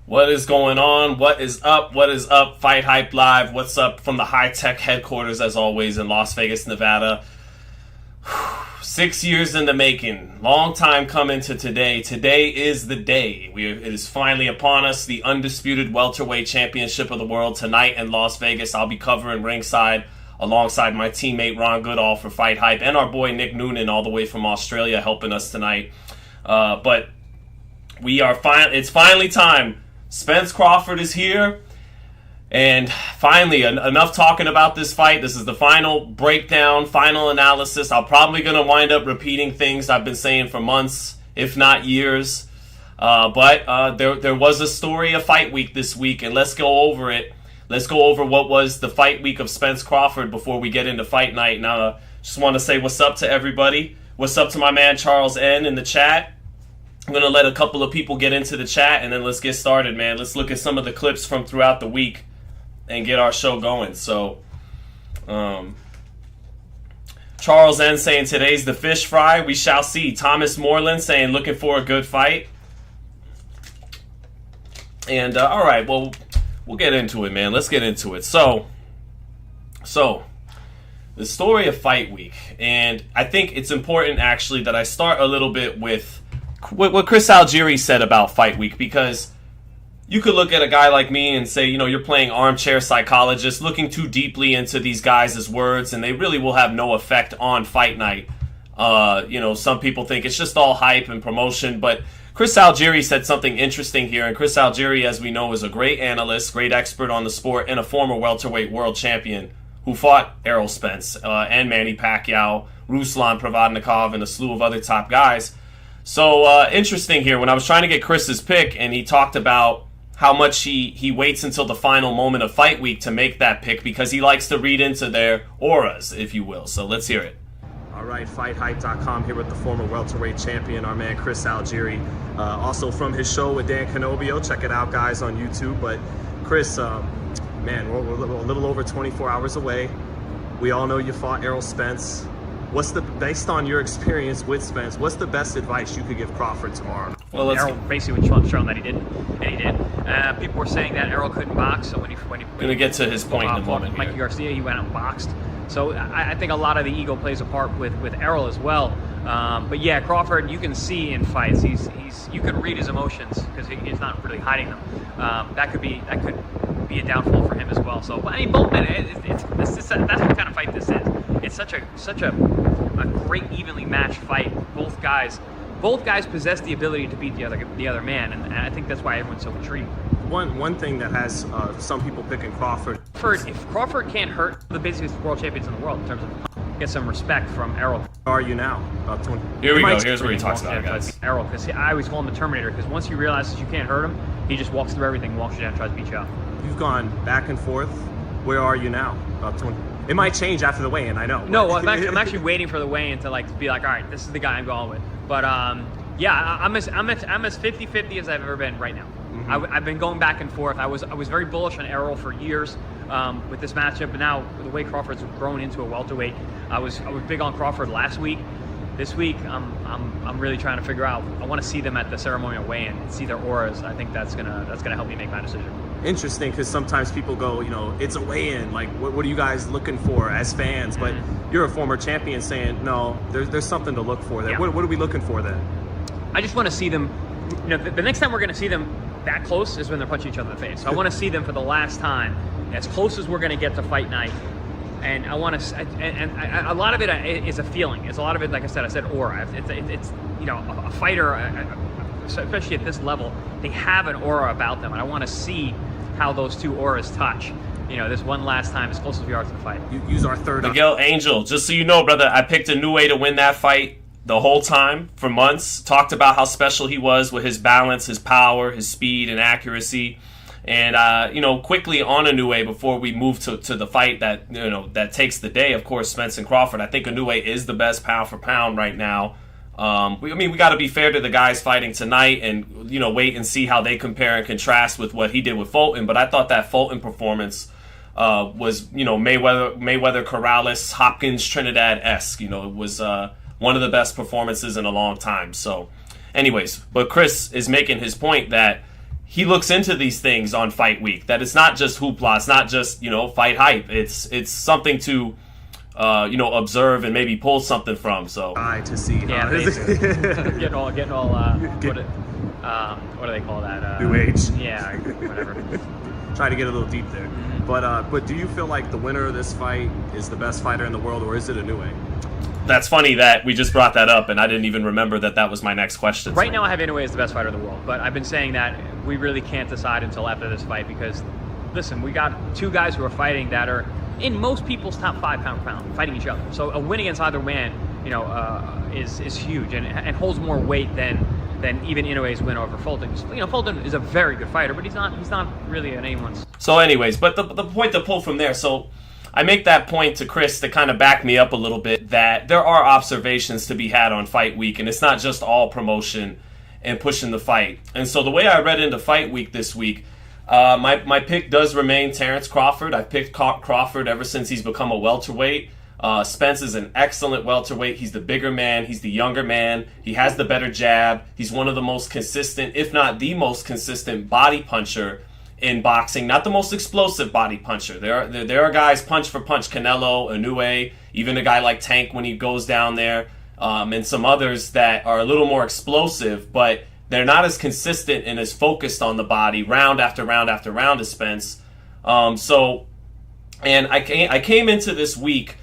What is going on? What is up? What is up? Fight Hype Live. What's up from the high-tech headquarters, as always, in Las Vegas, Nevada. 6 years in the making. Long time coming to today. Today is the day. It is finally upon us. The undisputed welterweight championship of the world tonight in Las Vegas. I'll be covering ringside alongside my teammate Ron Goodall for Fight Hype and our boy Nick Noonan all the way from Australia helping us tonight. But we are it's finally time. Spence Crawford is here, and finally, enough talking about this fight. This is the final breakdown, final analysis. I'm probably going to wind up repeating things I've been saying for months, if not years. But there was a story of Fight Week this week, and let's go over it. Let's go over what was the Fight Week of Spence Crawford before we get into Fight Night. Now, just want to say what's up to everybody. What's up to my man Charles N in the chat. I'm going to let a couple of people get into the chat, and then let's get started, man. Let's look at some of the clips from throughout the week and get our show going. So, Charles N saying, today's the fish fry. We shall see. Thomas Moreland saying, looking for a good fight. And, all right, well, we'll get into it, man. Let's get into it. So, the story of Fight Week. And I think it's important, actually, that I start a little bit with what Chris Algieri said about Fight Week, because you could look at a guy like me and say, you're playing armchair psychologist, looking too deeply into these guys' words, and they really will have no effect on fight night. Some people think it's just all hype and promotion, but Chris Algieri said something interesting here, and Chris Algieri, as we know, is a great analyst, great expert on the sport, and a former welterweight world champion who fought Errol Spence and Manny Pacquiao, Ruslan Provodnikov, and a slew of other top guys. So, interesting here, when I was trying to get Chris's pick, and he talked about how much he waits until the final moment of Fight Week to make that pick, because he likes to read into their auras, if you will. So, let's hear it. All right, FightHype.com here with the former welterweight champion, our man Chris Algieri. Also from his show with Dan Canobio. Check it out, guys, on YouTube. But, Chris, man, we're a little over 24 hours away. We all know you fought Errol Spence. Based on your experience with Spence, what's the best advice you could give Crawford tomorrow? Well, Errol basically was showing that he didn't, and he did. People were saying that Errol couldn't box, so when he gonna get to his point in a moment. Mikey Garcia, he went out and boxed. So I think a lot of the ego plays a part with Errol as well. But yeah, Crawford, you can see in fights, you can read his emotions because he's not really hiding them. That could be a downfall for him as well. So, but I mean, both men, that's what kind of fight this is. It's such a great, evenly matched fight. Both guys possess the ability to beat the other man, and I think that's why everyone's so intrigued. One thing that has some people picking Crawford. If Crawford can't hurt the busiest world champions in the world in terms of get some respect from Errol. Where are you now? Here we go. Here's where he talks about it, guys. Errol, because I always call him the Terminator, because once he realizes you can't hurt him, he just walks through everything, walks you down, tries to beat you up. You've gone back and forth. Where are you now? It might change after the weigh-in, I know. No, well, I'm actually waiting for the weigh-in to be like, all right, this is the guy I'm going with. But yeah, I'm as 50-50 as I've ever been right now. Mm-hmm. I've been going back and forth. I was very bullish on Errol for years with this matchup, but now the way Crawford's grown into a welterweight, I was big on Crawford last week. This week, I'm really trying to figure out. I want to see them at the ceremonial weigh-in and see their auras. I think that's gonna help me make my decision. Interesting, because sometimes people go, it's a weigh-in. Like, what are you guys looking for as fans? But you're a former champion saying, no, there's something to look for there. Yeah. What are we looking for then? I just want to see them. The next time we're going to see them that close is when they're punching each other in the face. So I want to see them for the last time, as close as we're going to get to fight night. And I want to, and a lot of it is a feeling. It's a lot of it, like I said aura. It's a fighter, especially at this level, they have an aura about them, and I want to see how those two auras touch. This one last time, as close as we are to the fight. Use our third. Miguel Angel, just so you know, brother, I picked a new way to win that fight the whole time for months. Talked about how special he was with his balance, his power, his speed, and accuracy. And, quickly on Inoue, before we move to the fight that takes the day, of course, Spence and Crawford, I think Inoue is the best pound for pound right now. We got to be fair to the guys fighting tonight and, wait and see how they compare and contrast with what he did with Fulton. But I thought that Fulton performance was, Mayweather, Corrales, Hopkins, Trinidad-esque. It was one of the best performances in a long time. So, anyways, but Chris is making his point that he looks into these things on fight week. That it's not just hoopla, it's not just, fight hype. It's something to observe and maybe pull something from. So to see. Yeah, getting all what do they call that? New age. Yeah, whatever. Try to get a little deep there. But do you feel like the winner of this fight is the best fighter in the world, or is it Inoue? That's funny that we just brought that up, and I didn't even remember that was my next question. Right now I have Inoue as the best fighter in the world, but I've been saying that we really can't decide until after this fight because, listen, we got two guys who are fighting that are in most people's top 5 pound for pound, fighting each other. So a win against either man, is huge and holds more weight than even Inoue's win over Fulton. Fulton is a very good fighter, but he's not really an anyone's. So anyways, but the point to pull from there, so I make that point to Chris to kind of back me up a little bit that there are observations to be had on fight week, and it's not just all promotion and pushing the fight. And so the way I read into fight week this week, my pick does remain Terence Crawford. I've picked Crawford ever since he's become a welterweight. Spence is an excellent welterweight. He's the bigger man. He's the younger man. He has the better jab. He's one of the most consistent, if not the most consistent body puncher in boxing. Not the most explosive body puncher. There are guys punch for punch, Canelo, Inoue, even a guy like Tank when he goes down there, and some others that are a little more explosive, but they're not as consistent and as focused on the body round after round after round as Spence. And I came into this week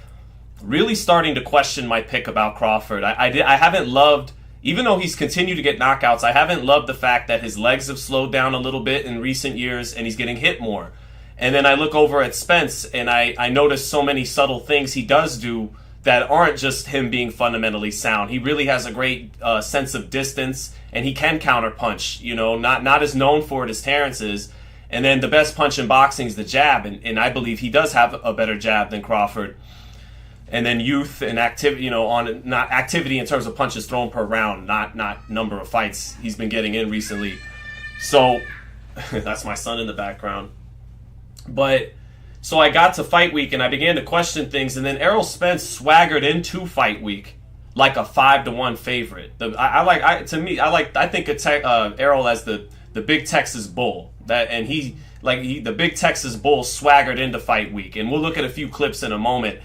really starting to question my pick about Crawford. I haven't loved, even though he's continued to get knockouts, I haven't loved the fact that his legs have slowed down a little bit in recent years and he's getting hit more. And then I look over at Spence and I notice so many subtle things he does do that aren't just him being fundamentally sound. He really has a great sense of distance and he can counter punch, not as known for it as Terence is. And then the best punch in boxing is the jab, and I believe he does have a better jab than Crawford. And then youth and activity, not activity in terms of punches thrown per round, not number of fights he's been getting in recently. So that's my son in the background. But so I got to fight week and I began to question things, and then Errol Spence swaggered into fight week like a 5-1 favorite. I think of Errol as the big Texas bull. The big Texas bull swaggered into fight week, and we'll look at a few clips in a moment.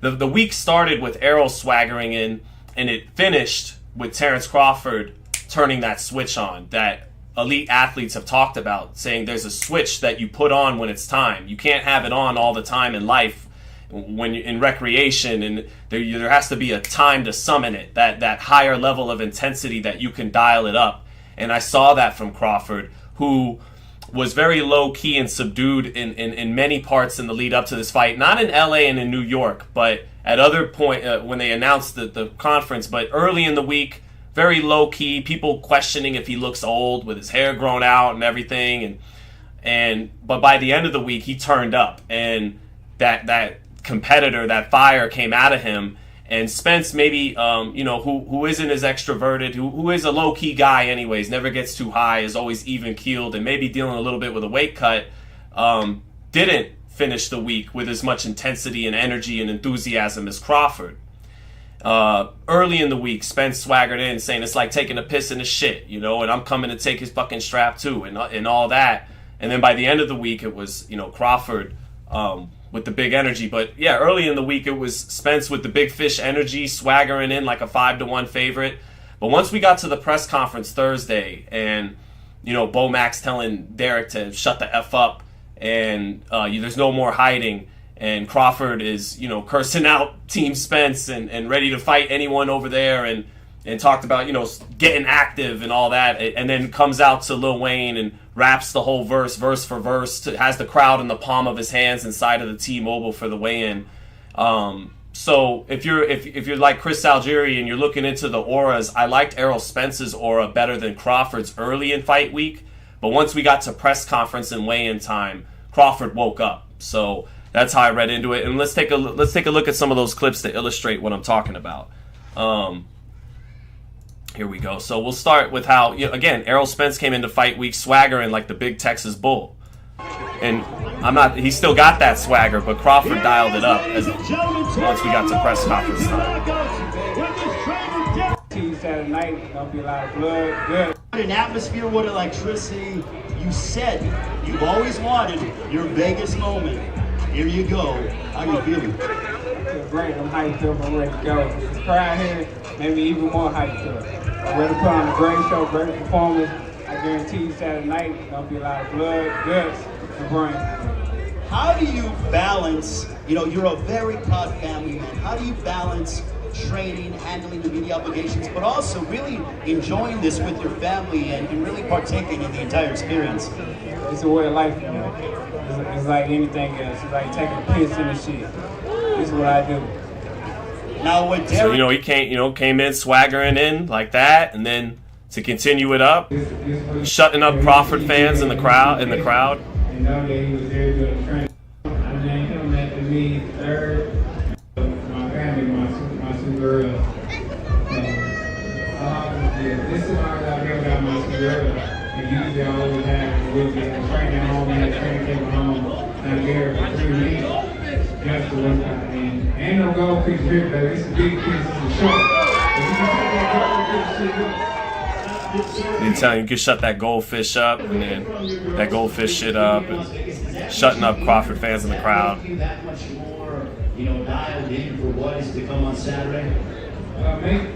The week started with Errol swaggering in, and it finished with Terence Crawford turning that switch on that elite athletes have talked about, saying there's a switch that you put on when it's time. You can't have it on all the time in life when you're in recreation, and there has to be a time to summon it, that higher level of intensity that you can dial it up. And I saw that from Crawford, who was very low-key and subdued in many parts in the lead up to this fight. Not in LA and in New York, but at other point when they announced the conference. But early in the week, very low-key, people questioning if he looks old with his hair grown out and everything. But by the end of the week, he turned up. And that competitor, that fire came out of him. And Spence, maybe, who isn't as extroverted, who is a low-key guy anyways, never gets too high, is always even-keeled, and maybe dealing a little bit with a weight cut, didn't finish the week with as much intensity and energy and enthusiasm as Crawford. Early in the week, Spence swaggered in saying it's like taking a piss in the shit, and I'm coming to take his fucking strap too, and all that. And then by the end of the week, it was, Crawford with the big energy. But yeah, early in the week, it was Spence with the big fish energy, swaggering in like a 5-1 favorite. But once we got to the press conference Thursday, and Bo Max telling Derek to shut the F up, and there's no more hiding, and Crawford is cursing out Team Spence and ready to fight anyone over there, and talked about getting active and all that, and then comes out to Lil Wayne and raps the whole verse for verse, has the crowd in the palm of his hands inside of the T-Mobile for the weigh-in. So if you're like Chris Algieri and you're looking into the auras, I liked Errol Spence's aura better than Crawford's early in fight week. But once we got to press conference and weigh-in time, Crawford woke up. So that's how I read into it. And let's take a look at some of those clips to illustrate what I'm talking about. Here we go. So we'll start with how, again, Errol Spence came into fight week swaggering like the big Texas bull. And he still got that swagger, but Crawford dialed it up once we got to press conference time. guarantee you Saturday night, it's gonna be a lot of blood, good. An atmosphere with electricity. You said you've always wanted your Vegas moment. Here you go. How you feeling? It's great. I'm hyped up. I'm ready to go. This crowd here made me even more hyped up. I'm ready to put on a great show, great performance. I guarantee you Saturday night, it's gonna be a lot of blood, guts, and brains. How do you balance, you're a very proud family man. How do you balance training, handling the media obligations, but also really enjoying this with your family and really partaking in the entire experience? It's a way of life, It's like anything else. It's like taking a piss in the shit. This is what I do. Now with Derek, so he came in swaggering in like that, and then to continue it up, shutting up Crawford fans in the crowd. And know that he was very good at training. I named him after me third. My family, my two girls. This is why I really got my two girls. And usually I always have we'll be training home and training came home. I'm there for 3 weeks. Just to work out. And ain't no goldfish here, but it's a big piece of the show. If you can take that goldfish shit up. You tell him you can shut that goldfish up, and then that goldfish shit up, and shutting up Crawford fans in the crowd. That much more, dialed in for what is to come on Saturday.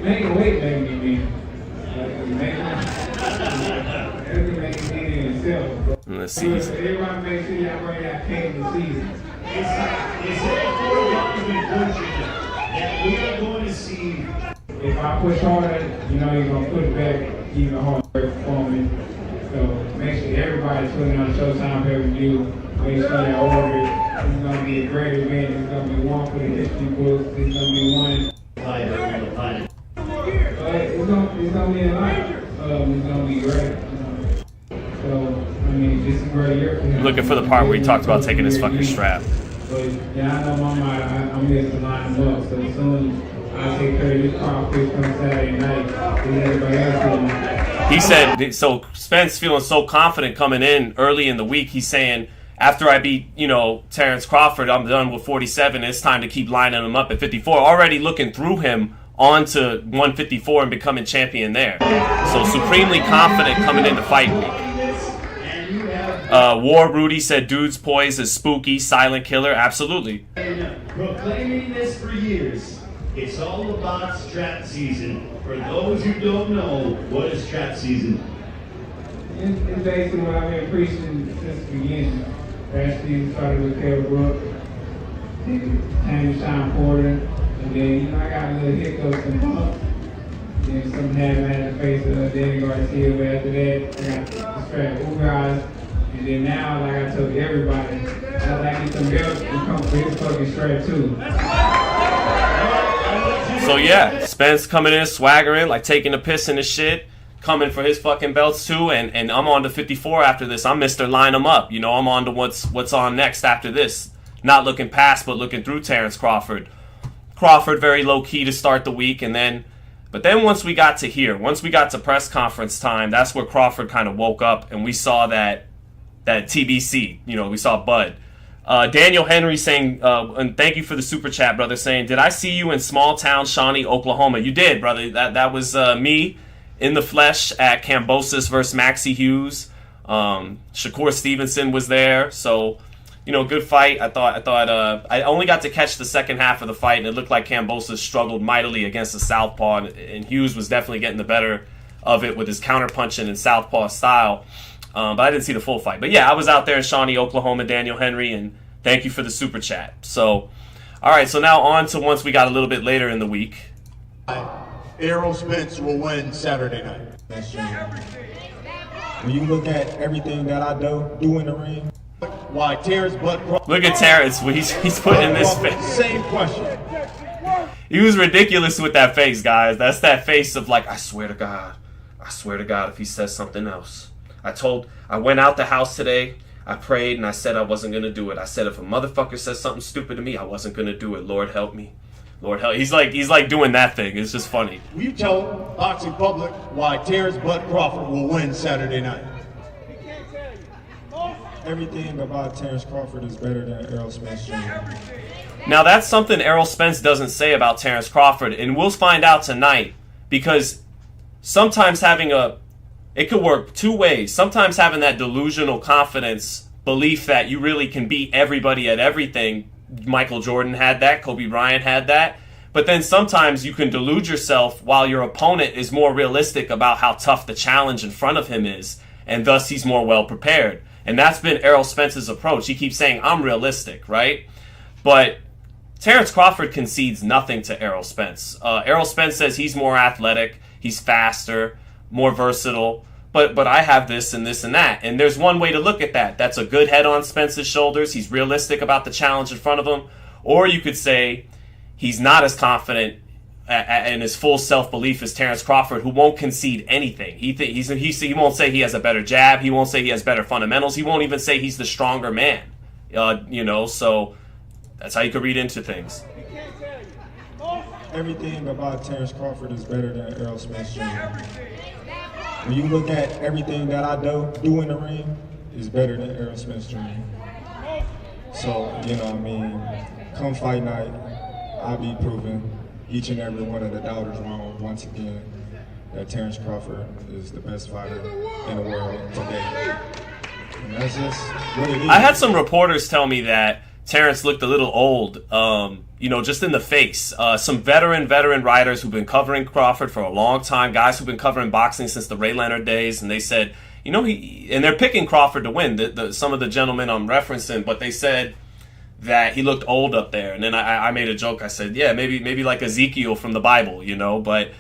Make a weight, baby. Everything makes it in itself. Let's see. Everybody make sure y'all wear that paint in the season. It's that we are going to see. If I push harder, you're gonna push back even harder performing. So make sure everybody's putting on Showtime pay-per-view. Make sure you order it. It's gonna be a great event. It's gonna be one for the history books. It's gonna be one. It's gonna be a lot. It's gonna be great. So this is a great year for him. Looking for the part where he talked about taking his fucking strap. But yeah, I know my mind. I'm here to line them up. So as soon I take care of this crawfish come Saturday night. Everybody else. He said, so Spence feeling so confident coming in early in the week, he's saying, after I beat, Terence Crawford, I'm done with 47. It's time to keep lining him up at 54. Already looking through him onto 154 and becoming champion there. So supremely confident coming into fight week. War Rudy said, dude's poise is spooky, silent killer. Absolutely. Proclaiming this for years. It's all about strap season. For those who don't know, what is strap season? It's basically what I've been preaching since the beginning. Last season started with Kell Brook, then Sean Porter, and then I got a little hiccups and bumps. Then something happened at the face of Danny Garcia, but after that, I got the strap Ugaz. And then now, like I told everybody, I get some belts and come for his fucking strap too. So yeah, Spence coming in, swaggering, like taking a piss in the shit, coming for his fucking belts too, and I'm on to 54 after this. I'm Mr. Line 'em up. I'm on to what's on next after this. Not looking past, but looking through Terence Crawford. Crawford very low key to start the week, but then once we got to press conference time, that's where Crawford kind of woke up, and we saw that TBC. We saw Bud. Daniel Henry saying, and thank you for the super chat, brother, saying, did I see you in small town Shawnee, Oklahoma? You did, brother. That was me in the flesh at Kambosos versus Maxie Hughes. Shakur Stevenson was there. So, good fight. I thought I only got to catch the second half of the fight, and it looked like Kambosos struggled mightily against the southpaw, and Hughes was definitely getting the better of it with his counterpunching and southpaw style. But I didn't see the full fight. But yeah, I was out there in Shawnee, Oklahoma, Daniel Henry, and thank you for the super chat. So, all right, so now on to once we got a little bit later in the week. Errol Spence will win Saturday night. When you look at everything that I do in the ring, why Terence Crawford? Look at Terence. He's putting in this face. Same question. He was ridiculous with that face, guys. That's that face of like, I swear to God, if he says something else. I went out the house today, I prayed, and I said I wasn't going to do it. I said if a motherfucker says something stupid to me, I wasn't going to do it. Lord help me. Lord help. He's like doing that thing. It's just funny. Will you tell boxing public why Terence Crawford will win Saturday night? Everything about Terence Crawford is better than Errol Spence Jr. Now that's something Errol Spence doesn't say about Terence Crawford, and we'll find out tonight. because sometimes it could work two ways. Sometimes having that delusional confidence, belief that you really can beat everybody at everything. Michael Jordan had that. Kobe Bryant had that. But then sometimes you can delude yourself while your opponent is more realistic about how tough the challenge in front of him is, and thus he's more well prepared. And that's been Errol Spence's approach. He keeps saying, I'm realistic, right? But Terence Crawford concedes nothing to Errol Spence. Errol Spence says he's more athletic, he's faster, more versatile, but I have this and this and that. And there's one way to look at that. That's a good head on Spence's shoulders. He's realistic about the challenge in front of him. Or you could say he's not as confident in his full self-belief as Terence Crawford, who won't concede anything. He won't say he has a better jab. He won't say he has better fundamentals. He won't even say he's the stronger man. So that's how you could read into things. Everything about Terence Crawford is better than Errol Spence Jr. When you look at everything that I do in the ring, is better than Errol Spence Jr. So, come fight night, I'll be proving each and every one of the doubters wrong once again that Terence Crawford is the best fighter in the world today. And that's just what it is. I had some reporters tell me that Terence looked a little old, just in the face. Some veteran writers who've been covering Crawford for a long time, guys who've been covering boxing since the Ray Leonard days, and they said, and they're picking Crawford to win, some of the gentlemen I'm referencing, but they said that he looked old up there. And then I made a joke. I said, yeah, maybe like Ezekiel from the Bible, but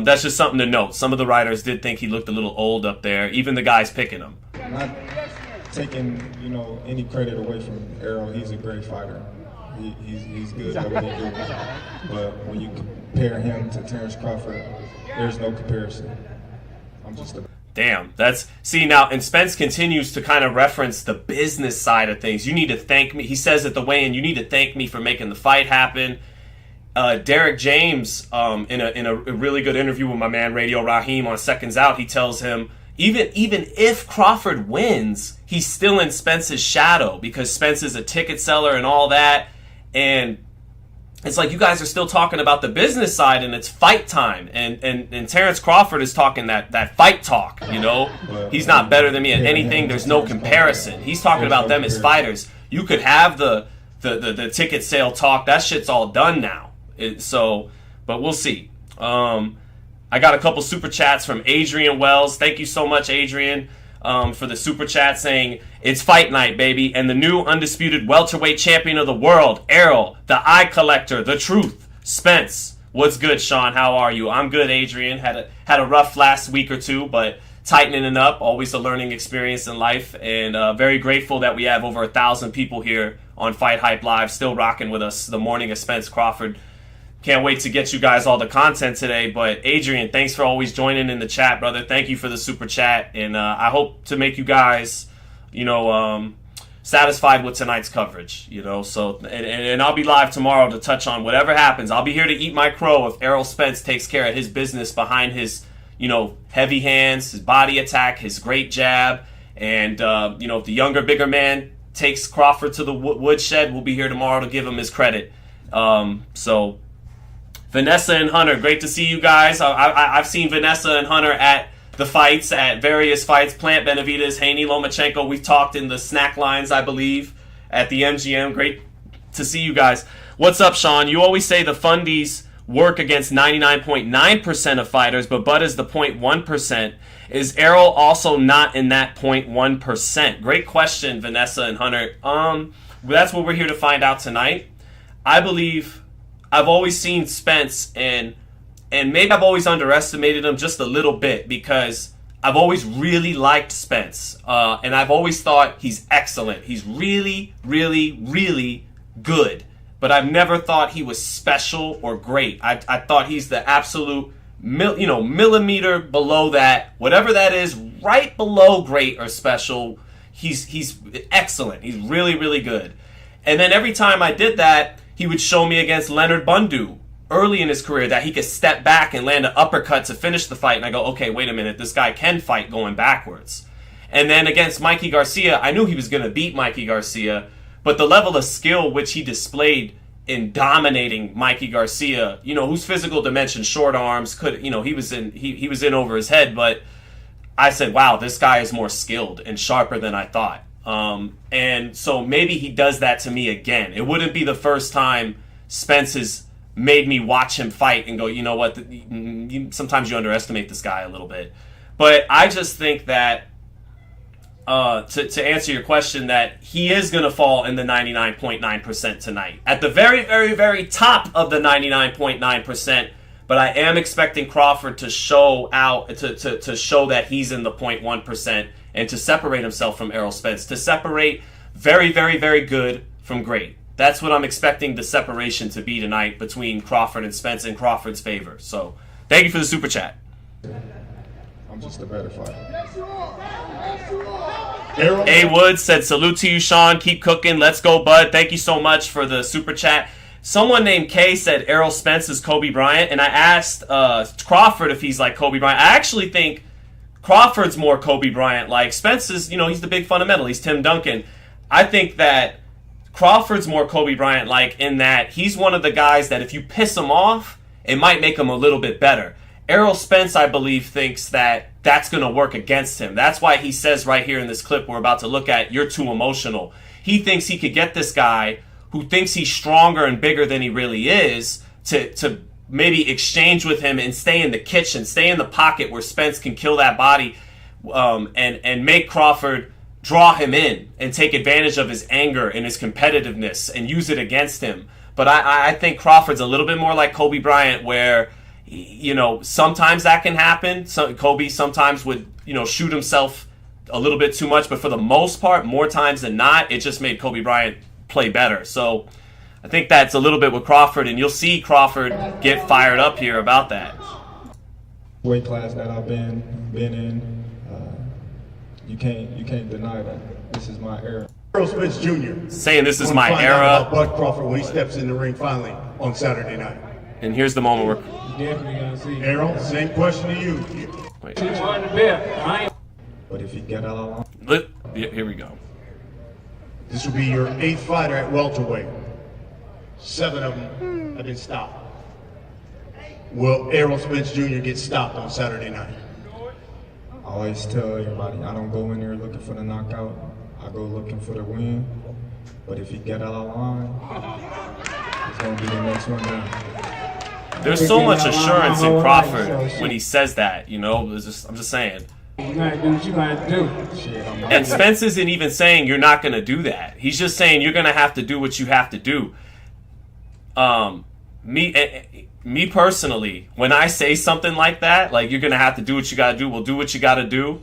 that's just something to note. Some of the writers did think he looked a little old up there, even the guys picking him. Not taking, any credit away from Errol. He's a great fighter. He's good at what he does. But when you compare him to Terence Crawford, there's no comparison. Damn, now, and Spence continues to kind of reference the business side of things. You need to thank me. He says at the weigh-in, you need to thank me for making the fight happen. Derek James, in a really good interview with my man Radio Raheem on Seconds Out, he tells him, even if Crawford wins, he's still in Spence's shadow because Spence is a ticket seller and all that. And it's like you guys are still talking about the business side, and it's fight time. And Terence Crawford is talking that fight talk, He's not better than me at anything. There's no comparison. He's talking about them as fighters. You could have the ticket sale talk. That shit's all done now. But we'll see. I got a couple super chats from Adrian Wells. Thank you so much, Adrian, for the super chat saying, it's fight night, baby, and the new undisputed welterweight champion of the world, Errol, the eye collector, the truth, Spence. What's good, Sean? How are you? I'm good, Adrian. Had a rough last week or two, but tightening it up, always a learning experience in life, and very grateful that we have over 1,000 people here on FightHype Live, still rocking with us the morning of Spence Crawford. Can't wait to get you guys all the content today. But Adrian, thanks for always joining in the chat, brother. Thank you for the super chat. And I hope to make you guys, satisfied with tonight's coverage, So, and I'll be live tomorrow to touch on whatever happens. I'll be here to eat my crow if Errol Spence takes care of his business behind his, heavy hands, his body attack, his great jab. And, if the younger, bigger man takes Crawford to the woodshed, we'll be here tomorrow to give him his credit. So Vanessa and Hunter, great to see you guys. I've seen Vanessa and Hunter at the fights, at various fights. Plant Benavides, Haney Lomachenko. We've talked in the snack lines, I believe, at the MGM. Great to see you guys. What's up, Sean? You always say the fundies work against 99.9% of fighters, but Bud is the 0.1%. Is Errol also not in that 0.1%? Great question, Vanessa and Hunter. That's what we're here to find out tonight. I believe I've always seen Spence, and maybe I've always underestimated him just a little bit because I've always really liked Spence. And I've always thought he's excellent. He's really, really, really good. But I've never thought he was special or great. I thought he's the absolute millimeter below that. Whatever that is, right below great or special, he's excellent. He's really, really good. And then every time I did that, he would show me against Leonard Bundu early in his career that he could step back and land an uppercut to finish the fight. And I go, okay, wait a minute. This guy can fight going backwards. And then against Mikey Garcia, I knew he was going to beat Mikey Garcia. But the level of skill which he displayed in dominating Mikey Garcia, you know, whose physical dimension, short arms, could, you know, he was in over his head, but I said, wow, this guy is more skilled and sharper than I thought. And so maybe he does that to me again. It wouldn't be the first time Spence has made me watch him fight and go, you know what, sometimes you underestimate this guy a little bit. But I just think that, to answer your question, that he is going to fall in the 99.9% tonight. At the very, very, very top of the 99.9%, but I am expecting Crawford to show out, to show that he's in the 0.1% and to separate himself from Errol Spence, to separate very, very, very good from great. That's what I'm expecting the separation to be tonight between Crawford and Spence in Crawford's favor. So, thank you for the super chat. I'm just a better fighter. A. Wood said, salute to you, Sean. Keep cooking. Let's go, bud. Thank you so much for the super chat. Someone named Kay said Errol Spence is Kobe Bryant, and I asked Crawford if he's like Kobe Bryant. I actually think Crawford's more Kobe Bryant. Like, Spence is, you know, he's the big fundamental. He's Tim Duncan. I think that Crawford's more Kobe Bryant, like, in that he's one of the guys that if you piss him off, it might make him a little bit better. Errol Spence, I believe, thinks that that's going to work against him. That's why he says right here in this clip we're about to look at, you're too emotional. He thinks he could get this guy who thinks he's stronger and bigger than he really is to maybe exchange with him and stay in the kitchen, stay in the pocket where Spence can kill that body, and make Crawford draw him in and take advantage of his anger and his competitiveness and use it against him. But I think Crawford's a little bit more like Kobe Bryant, where, you know, sometimes that can happen. So Kobe sometimes would, you know, shoot himself a little bit too much, but for the most part, more times than not, it just made Kobe Bryant play better. So I think that's a little bit with Crawford, and you'll see Crawford get fired up here about that. Weight class that I've been in, you can't deny that. This is my era. Errol Spence Jr. saying this is Wanna my find out era. about Bud Crawford when he steps in the ring finally on Saturday night. And here's the moment where, Definitely gonna see. Errol, same question to you. wait, He won the belt. I ain't But if you get out of line, here we go. This will be your 8th fighter at welterweight. 7 of them have been stopped. Will Errol Spence Jr. get stopped on Saturday night? I always tell everybody, I don't go in there looking for the knockout. I go looking for the win. But if you get out of line, it's going to be the next one down. There's so much assurance in Crawford when he says that, you know. I'm just saying. You gotta do what you gotta do. Shit, And Spence isn't even saying you're not going to do that. He's just saying you're going to have to do what you have to do. Me personally, when I say something like that, like you're going to have to do what you got to do, we'll do what you got to do,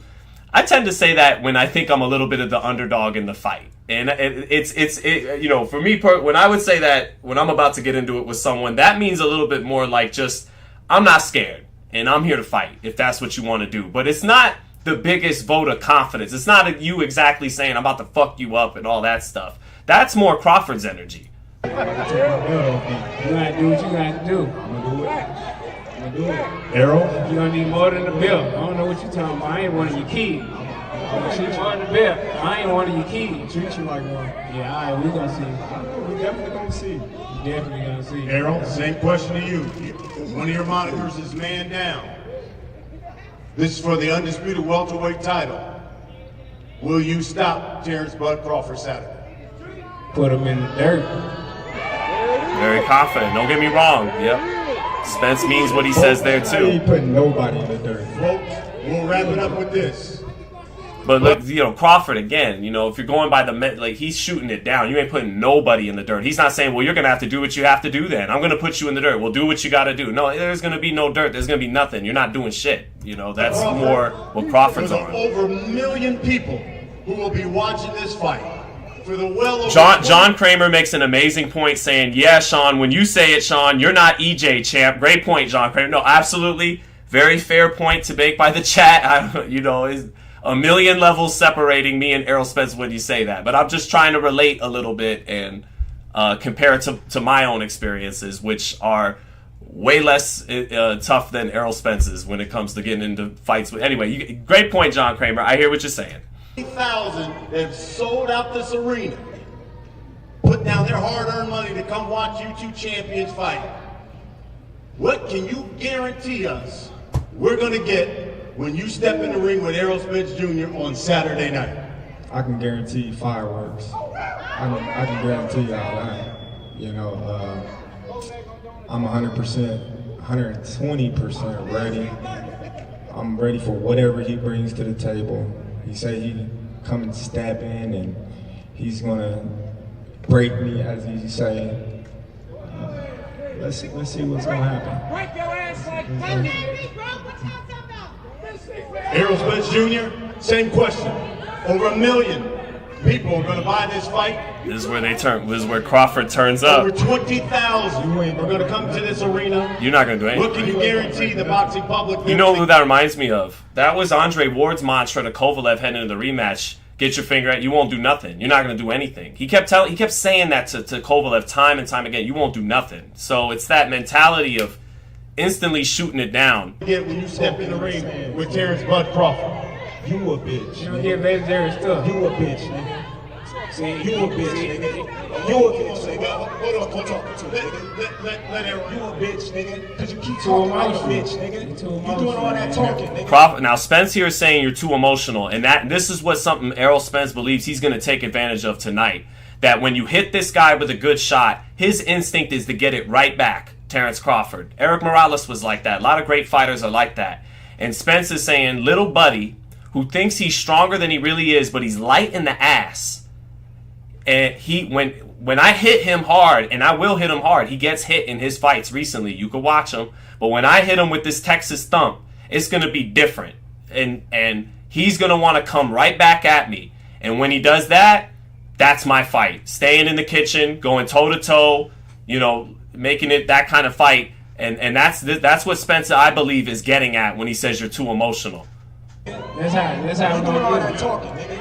I tend to say that when I think I'm a little bit of the underdog in the fight. And it's you know, for me, when I would say that when I'm about to get into it with someone, that means a little bit more like just, I'm not scared and I'm here to fight if that's what you want to do. But it's not the biggest vote of confidence. It's not you exactly saying I'm about to fuck you up and all that stuff. That's more Crawford's energy. You gotta do what you gotta do. I'm gonna do it. I'm gonna do it. Errol? You're gonna need more than the belt. I don't know what you're talking about. I ain't one of your keys. You won the belt. I ain't one of your keys. treat you like one. Yeah, all right, we gonna see. We definitely going to see. We definitely gonna see. Errol, same question to you. One of your monikers is man down. This is for the undisputed welterweight title. Will you stop Terence Bud Crawford Saturday? Put him in the dirt. Very confident. Don't get me wrong. Yep. Spence means what he says there I too. ain't putting nobody in the dirt. Folks, we'll wrap it up with this. But look, you know, Crawford again, you know, if you're going by the like, he's shooting it down. You ain't putting nobody in the dirt. He's not saying, well, you're gonna have to do what you have to do then. I'm gonna put you in the dirt. Well, do what you gotta do. No, there's gonna be no dirt. There's gonna be nothing. You're not doing shit. You know, that's more what Crawford's For the on. over 1 million people who will be watching this fight. For the well over John Kramer makes an amazing point saying, yeah, Sean, when you say it, Sean, you're not EJ, champ. Great point, John Kramer. No, absolutely. Very fair point to make by the chat. You know, is a million levels separating me and Errol Spence when you say that. But I'm just trying to relate a little bit and compare it to my own experiences, which are way less tough than Errol Spence's when it comes to getting into fights. Anyway, great point, John Kramer. I hear what you're saying. 3,000 have sold out this arena. put down their hard-earned money to come watch you two champions fight. What can you guarantee us we're going to get when you step in the ring with Errol Spence Jr. on Saturday night? I can guarantee fireworks. I can guarantee all that. You know, I'm 100%, 120% ready. I'm ready for whatever he brings to the table. He say he come and step in and he's gonna break me, as he say. Let's see what's gonna happen. Break your ass like Errol Spence Jr., same question. Over 1 million people are going to buy this fight. This is where they turn. This is where Crawford turns up. Over 20,000 are going to come to this arena. You're not going to do anything. What can you guarantee the boxing public? You know who that reminds me of? That was Andre Ward's mantra to Kovalev heading into the rematch. Get your finger out. You won't do nothing. You're not going to do anything. He kept saying that to Kovalev time and time again. You won't do nothing. So it's that mentality of instantly shooting it down. When you step in the ring with Terence Bud Crawford. You a bitch. You don't get legendary stuff. You a bitch, nigga. See, you a bitch, nigga. You a bitch, nigga. Hold on. Let Errol. You a bitch, nigga. Cause you keep talking like a bitch, nigga. You doing all that talking, nigga. Now Spence here is saying you're too emotional, and this is what something Errol Spence believes he's going to take advantage of tonight. That when you hit this guy with a good shot, his instinct is to get it right back. Terence Crawford. Eric Morales was like that. A lot of great fighters are like that. And Spence is saying, little buddy, who thinks he's stronger than he really is, but he's light in the ass. And when I hit him hard, and I will hit him hard, he gets hit in his fights recently. You can watch him. But when I hit him with this Texas thump, it's going to be different. And he's going to want to come right back at me. And when he does that, that's my fight. Staying in the kitchen, going toe-to-toe, making it that kind of fight. And that's what Spencer, I believe, is getting at when he says you're too emotional. That's how we're gonna do it.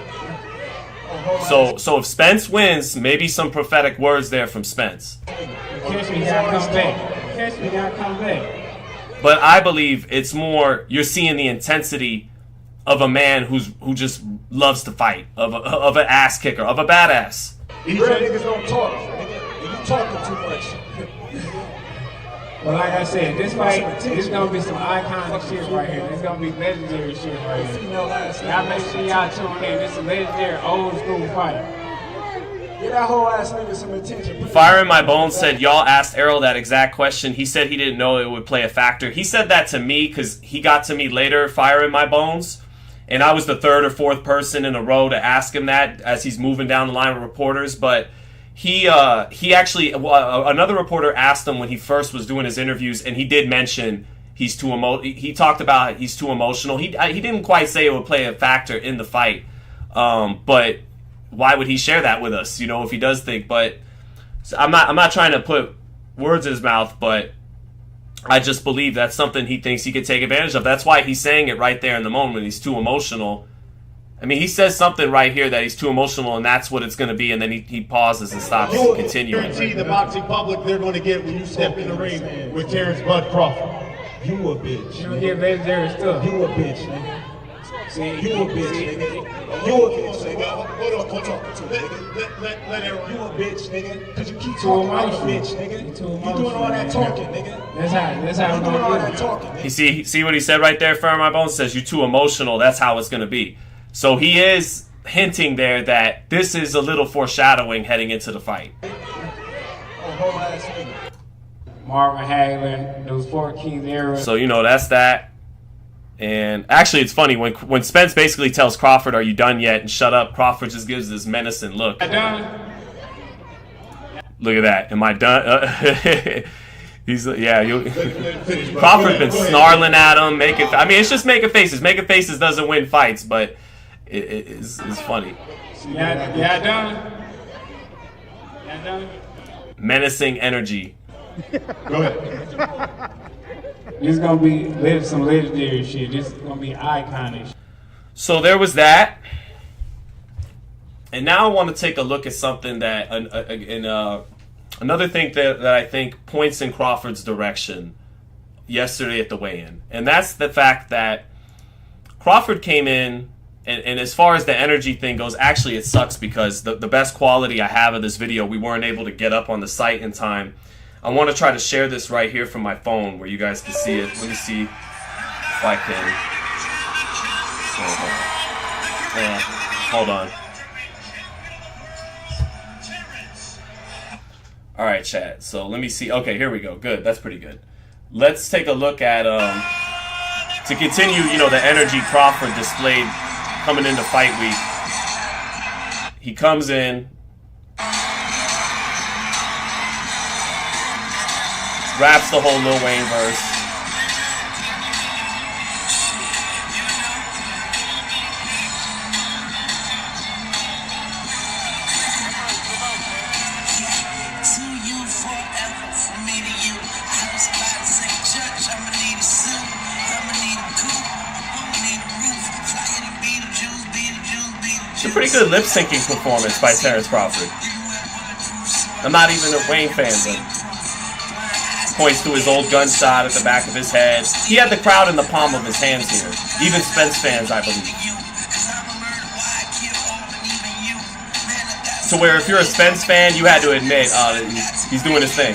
So if Spence wins, maybe some prophetic words there from Spence. Catch me, gotta come back. But I believe it's more you're seeing the intensity of a man who just loves to fight, of an ass kicker, of a badass. These niggas don't talk, nigga. You talking too much. But like I said, this fight, this gonna be some iconic shit right here. This gonna be legendary shit right here. Y'all make sure y'all tune in. This is a legendary old school fight. Get that whole ass nigga some attention. Fire in My Bones said y'all asked Errol that exact question. He said he didn't know it would play a factor. He said that to me because he got to me later, Fire in My Bones, and I was the third or fourth person in a row to ask him that as he's moving down the line of reporters. But he actually, another reporter asked him when he first was doing his interviews, and he did mention he talked about he's too emotional. He didn't quite say it would play a factor in the fight, but why would he share that with us? If he does think. But I'm not trying to put words in his mouth, but I just believe that's something he thinks he could take advantage of. That's why he's saying it right there in the moment. He's too emotional. I mean, he says something right here that he's too emotional, and that's what it's going to be, and then he pauses and stops continuing. Guarantee the boxing public they're going to get when you step in the ring with Terence Bud Crawford. You a bitch. You don't get legendary stuff. You a bitch, nigga. See, you a bitch, nigga. You a bitch, nigga. Hold on. Let Errol. You a bitch, nigga. Cause you keep talking like a bitch, nigga. You doing all that talking, nigga. That's how we're gonna do it. You see what he said right there? Fire in My Bones says you're too emotional. That's how it's going to be. So he is hinting there that this is a little foreshadowing heading into the fight. Marvin Hagler, those 4 Kings era. So that's that. And actually, it's funny when Spence basically tells Crawford, "Are you done yet?" and "Shut up," Crawford just gives this menacing look. I done. Look at that. Am I done? Crawford's been snarling at him. It's just making faces. Making faces doesn't win fights, but it's funny. Yeah, done. Menacing energy. Go ahead. This is gonna be some legendary shit. This is gonna be iconic. So there was that. And now I want to take a look at something that another thing that I think points in Crawford's direction yesterday at the weigh-in. And that's the fact that Crawford came in And as far as the energy thing goes, actually it sucks because the best quality I have of this video, we weren't able to get up on the site in time. I want to try to share this right here from my phone where you guys can see it. Let me see if I can. Hold on. All right, chat. So let me see. Okay, here we go. Good. That's pretty good. Let's take a look at to continue, you know, the energy Crawford displayed coming into fight week. He comes in, raps the whole Lil Wayne verse. It's a pretty good lip syncing performance by Terence Crawford. I'm not even a Wayne fan, but points to his old gunshot at the back of his head. He had the crowd in the palm of his hands here. Even Spence fans, I believe. To where if you're a Spence fan, you had to admit he's doing his thing.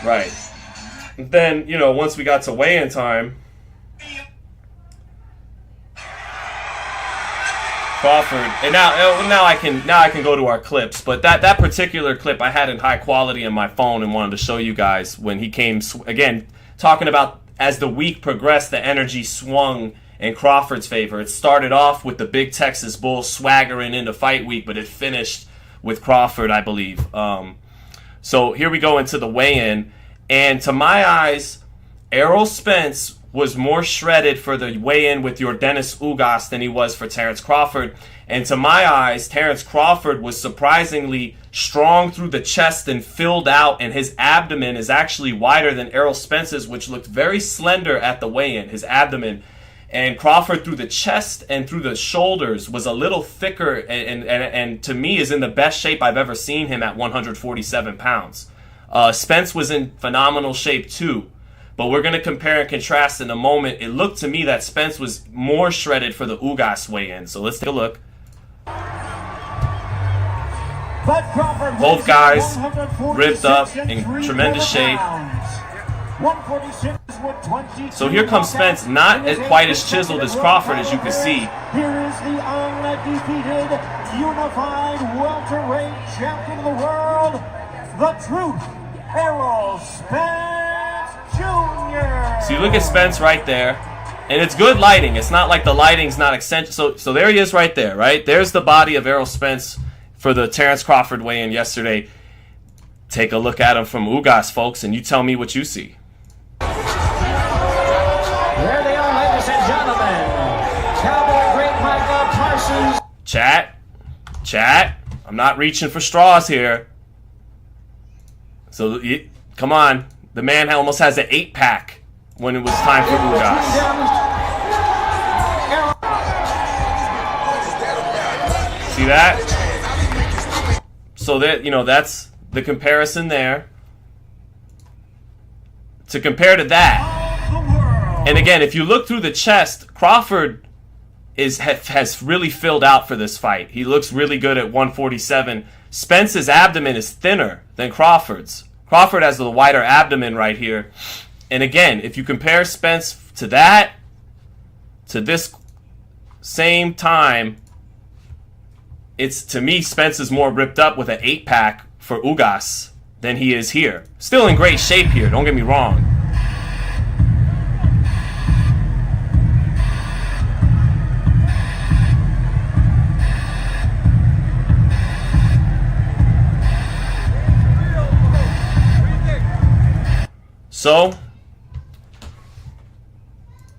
Right. And then, you know, once we got to weigh-in time, Crawford, and now I can go to our clips, but that particular clip I had in high quality in my phone and wanted to show you guys when he came again, talking about as the week progressed, the energy swung in Crawford's favor. It started off with the big Texas Bull swaggering into fight week, but it finished with Crawford, I believe. So here we go into the weigh-in, and to my eyes, Errol Spence was more shredded for the weigh-in with Yordenis Ugas than he was for Terence Crawford. And to my eyes, Terence Crawford was surprisingly strong through the chest and filled out, and his abdomen is actually wider than Errol Spence's, which looked very slender at the weigh-in, his abdomen. And Crawford through the chest and through the shoulders was a little thicker and to me is in the best shape I've ever seen him at 147 pounds. Spence was in phenomenal shape too. But we're going to compare and contrast in a moment. It looked to me that Spence was more shredded for the Ugas weigh-in. So let's take a look. Both guys ripped up in tremendous shape. So here comes Spence, not quite as chiseled as Crawford, as you can see. Here is the undefeated, unified welterweight champion of the world, the truth, Errol Spence Jr. So you look at Spence right there, and it's good lighting. It's not like the lighting's not eccentric. So there he is right there, right? There's the body of Errol Spence for the Terence Crawford weigh-in yesterday. Take a look at him from Ugas, folks, and you tell me what you see. There they are, ladies and gentlemen. Cowboy Great Michael Parsons. Chat. I'm not reaching for straws here. So, come on. The man almost has an 8-pack when it was time for Ugas. See that? So that, you know, that's the comparison there. To compare to that. And again, if you look through the chest, Crawford has really filled out for this fight. He looks really good at 147. Spence's abdomen is thinner than Crawford's. Crawford has the wider abdomen right here. And again, if you compare Spence to that, to this same time, it's, to me, Spence is more ripped up with an 8-pack for Ugas than he is here. Still in great shape here, don't get me wrong.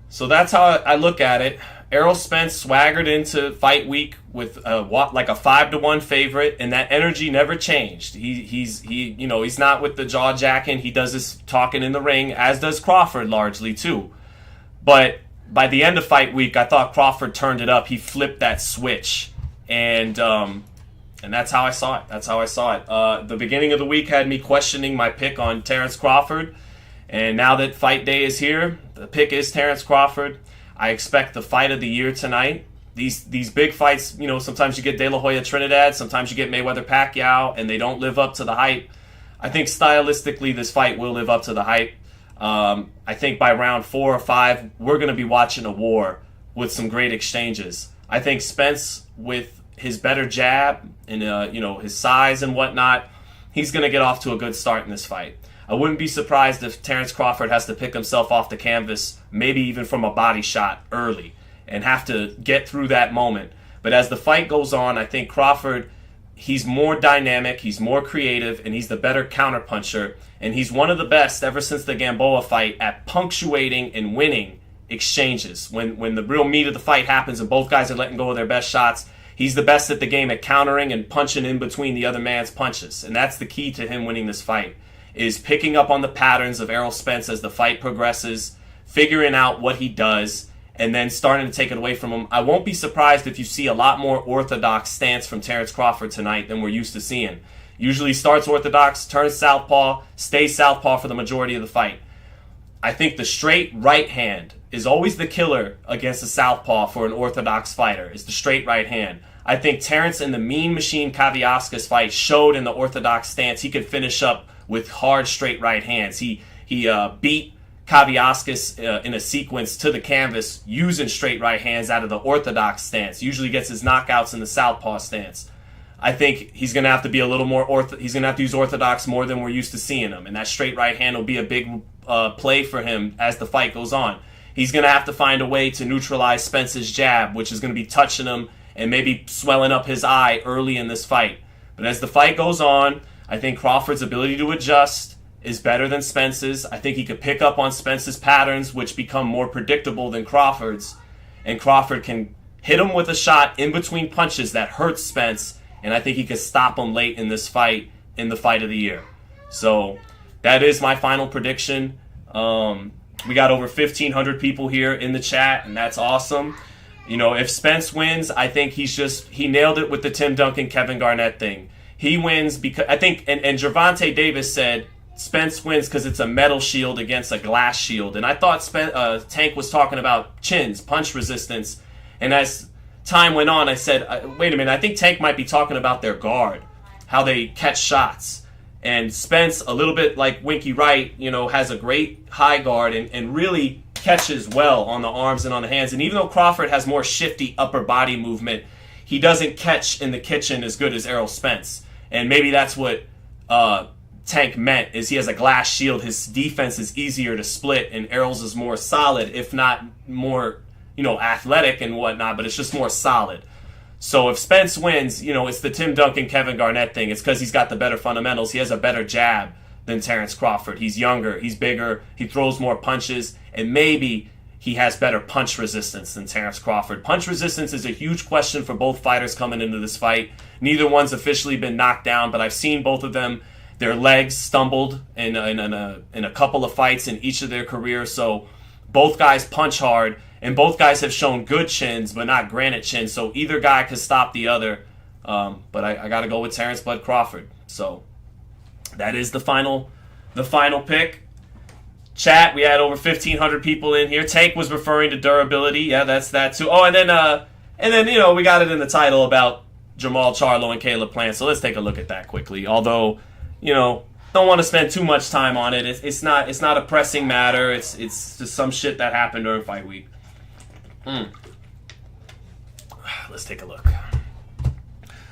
So that's how I look at it. Errol Spence swaggered into fight week with like a 5-1 favorite, and that energy never changed. He's not with the jaw jacking. He does his talking in the ring, as does Crawford largely too. But by the end of fight week, I thought Crawford turned it up. He flipped that switch, And that's how I saw it. That's how I saw it. The beginning of the week had me questioning my pick on Terence Crawford. And now that fight day is here, the pick is Terence Crawford. I expect the fight of the year tonight. These big fights, you know, sometimes you get De La Hoya Trinidad, sometimes you get Mayweather Pacquiao, and they don't live up to the hype. I think stylistically this fight will live up to the hype. I think by round 4 or 5, we're going to be watching a war with some great exchanges. I think Spence, with his better jab and you know, his size and whatnot, he's going to get off to a good start in this fight. I wouldn't be surprised if Terence Crawford has to pick himself off the canvas, maybe even from a body shot early, and have to get through that moment. But as the fight goes on, I think Crawford, he's more dynamic, he's more creative, and he's the better counterpuncher. And he's one of the best ever since the Gamboa fight at punctuating and winning exchanges. When the real meat of the fight happens and both guys are letting go of their best shots, he's the best at the game at countering and punching in between the other man's punches. And that's the key to him winning this fight, is picking up on the patterns of Errol Spence as the fight progresses, figuring out what he does, and then starting to take it away from him. I won't be surprised if you see a lot more orthodox stance from Terence Crawford tonight than we're used to seeing. Usually starts orthodox, turns southpaw, stays southpaw for the majority of the fight. I think the straight right hand is always the killer against a southpaw for an orthodox fighter, is the straight right hand. I think Terence in the Mean Machine Kavyauskas fight showed in the orthodox stance he could finish up with hard straight right hands. He beat Kavyauskas in a sequence to the canvas using straight right hands out of the orthodox stance. Usually gets his knockouts in the southpaw stance. I think he's going to have to be a little more he's going to have to use orthodox more than we're used to seeing him, and that straight right hand will be a big play for him as the fight goes on. He's going to have to find a way to neutralize Spence's jab, which is going to be touching him and maybe swelling up his eye early in this fight. But as the fight goes on, I think Crawford's ability to adjust is better than Spence's. I think he could pick up on Spence's patterns, which become more predictable than Crawford's. And Crawford can hit him with a shot in between punches that hurts Spence, and I think he could stop him late in this fight, in the fight of the year. So that is my final prediction. We got over 1,500 people here in the chat, and that's awesome. You know, if Spence wins, I think he nailed it with the Tim Duncan, Kevin Garnett thing. He wins because, I think, and Gervonta Davis said Spence wins because it's a metal shield against a glass shield. And I thought Tank was talking about chins, punch resistance. And as time went on, I said, wait a minute, I think Tank might be talking about their guard, how they catch shots. And Spence, a little bit like Winky Wright, you know, has a great high guard and really catches well on the arms and on the hands. And even though Crawford has more shifty upper body movement, he doesn't catch in the kitchen as good as Errol Spence. And maybe that's what Tank meant, is he has a glass shield. His defense is easier to split, and Errol's is more solid, if not more, you know, athletic and whatnot, but it's just more solid. So if Spence wins, you know, it's the Tim Duncan, Kevin Garnett thing. It's because he's got the better fundamentals. He has a better jab than Terence Crawford. He's younger, he's bigger, he throws more punches, and maybe he has better punch resistance than Terence Crawford. Punch resistance is a huge question for both fighters coming into this fight. Neither one's officially been knocked down, but I've seen both of them, their legs stumbled in a couple of fights in each of their careers. So both guys punch hard, and both guys have shown good chins, but not granite chins. So either guy could stop the other. But I got to go with Terence Bud Crawford. So that is the final pick. Chat, we had over 1,500 people in here. Tank was referring to durability. Yeah, that's that too. Oh, and then you know, we got it in the title about Jermall Charlo and Caleb Plant. So let's take a look at that quickly. Although, you know, don't want to spend too much time on it. It's not a pressing matter. It's just some shit that happened during fight week. Let's take a look.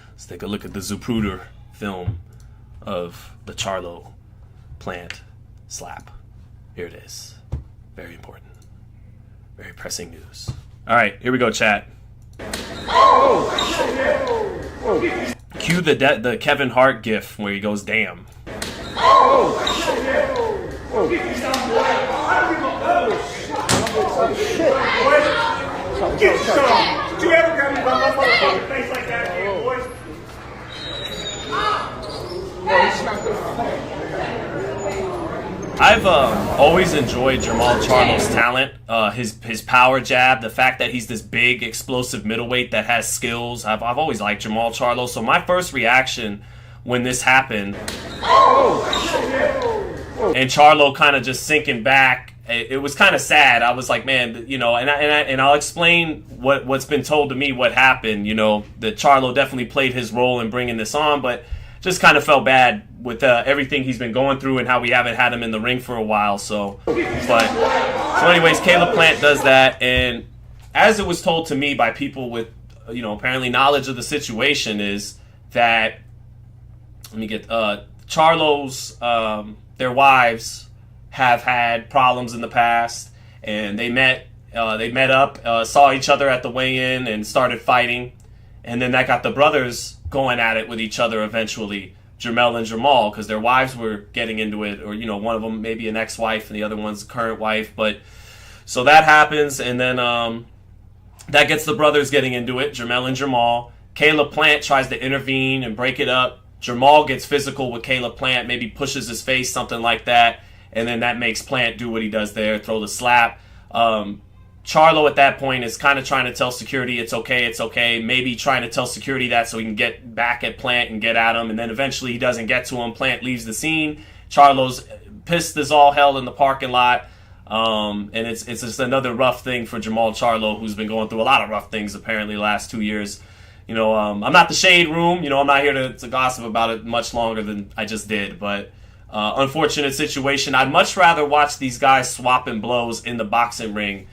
Let's take a look at the Zapruder film of the Charlo Plant slap. Here it is. Very important. Very pressing news. All right, here we go, chat. Cue the Kevin Hart gif where he goes, damn. Get some. Did you ever grab me by my motherfucking face like that, boys? I've always enjoyed Jermall Charlo's talent, his power jab, the fact that he's this big, explosive middleweight that has skills. I've always liked Jermall Charlo. So my first reaction when this happened, and Charlo kind of just sinking back, it was kind of sad. I was like, man, you know, and I'll explain what's been told to me, what happened. You know, that Charlo definitely played his role in bringing this on, but just kind of felt bad with everything he's been going through and how we haven't had him in the ring for a while. So anyways, Caleb Plant does that, and as it was told to me by people with, you know, apparently knowledge of the situation, is that, let me get, Charlo's, their wives have had problems in the past, and they met up, saw each other at the weigh-in and started fighting, and then that got the brothers going at it with each other eventually, Jermell and Jermall, because their wives were getting into it, or, you know, one of them maybe an ex-wife and the other one's a current wife. But so that happens, and then that gets the brothers getting into it, Jermell and Jermall. Caleb Plant tries to intervene and break it up. Jermall gets physical with Caleb Plant, maybe pushes his face, something like that, and then that makes Plant do what he does there, throw the slap. Charlo at that point is kind of trying to tell security it's okay, maybe trying to tell security that so he can get back at Plant and get at him, and then eventually he doesn't get to him. Plant leaves the scene. Charlo's pissed as all hell in the parking lot, and it's just another rough thing for Jermall Charlo, who's been going through a lot of rough things apparently the last 2 years. You know, I'm not the shade room, you know, I'm not here to gossip about it much longer than I just did, but unfortunate situation. I'd much rather watch these guys swapping blows in the boxing ring,